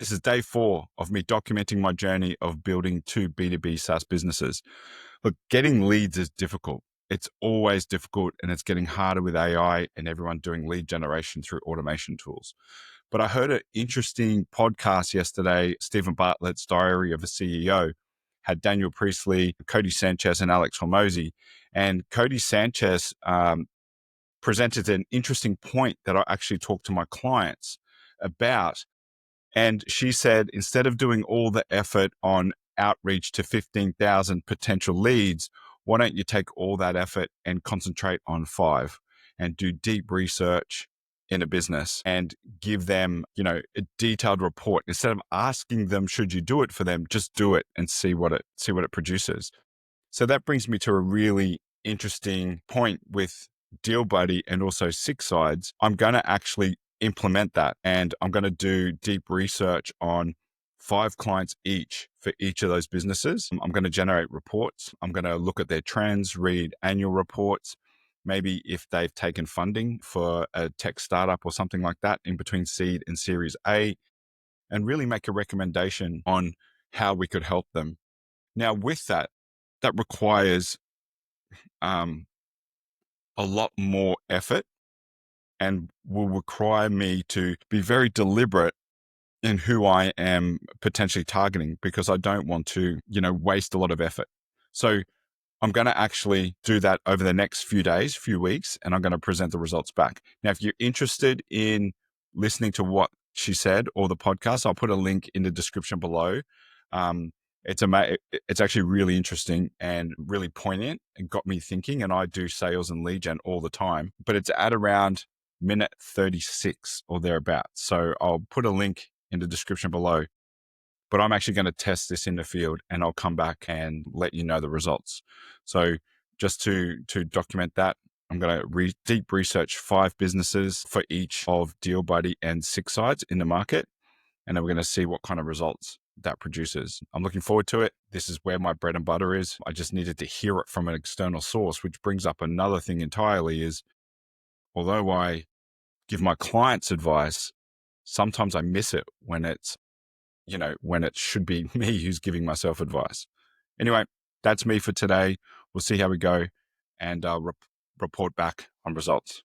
This is day 4 of me documenting my journey of building 2 B2B SaaS businesses. Look, getting leads is difficult. It's always difficult, and it's getting harder with AI and everyone doing lead generation through automation tools. But I heard an interesting podcast yesterday, Stephen Bartlett's Diary of a CEO, had Daniel Priestley, Cody Sanchez, and Alex Hormozy. And Cody Sanchez presented an interesting point that I actually talked to my clients about. And she said, instead of doing all the effort on outreach to 15,000 potential leads, why don't you take all that effort and concentrate on 5 and do deep research in a business and give them, a detailed report. Instead of asking them, should you do it for them, just do it and see what it produces. So that brings me to a really interesting point with Deal Buddy and also Six Sides. I'm going to actually implement that, and I'm going to do deep research on 5 clients each for each of those businesses. I'm going to generate reports. I'm going to look at their trends, read annual reports, maybe if they've taken funding for a tech startup or something like that in between seed and Series A, and really make a recommendation on how we could help them. Now, with that requires a lot more effort and will require me to be very deliberate in who I am potentially targeting, because I don't want to, waste a lot of effort. So I'm going to actually do that over the next few days, few weeks, and I'm going to present the results back. Now, if you're interested in listening to what she said or the podcast, I'll put a link in the description below. It's actually really interesting and really poignant and got me thinking. And I do sales and lead gen all the time, but it's at around minute 36 or thereabouts. So I'll put a link in the description below, but I'm actually going to test this in the field and I'll come back and let you know the results. So just to document that, I'm going to deep research 5 businesses for each of Deal Buddy and Six Sides in the market. And then we're going to see what kind of results that produces. I'm looking forward to it. This is where my bread and butter is. I just needed to hear it from an external source, which brings up another thing entirely is, although I give my clients advice, sometimes I miss it when it's, when it should be me who's giving myself advice. Anyway, that's me for today. We'll see how we go, and I'll report back on results.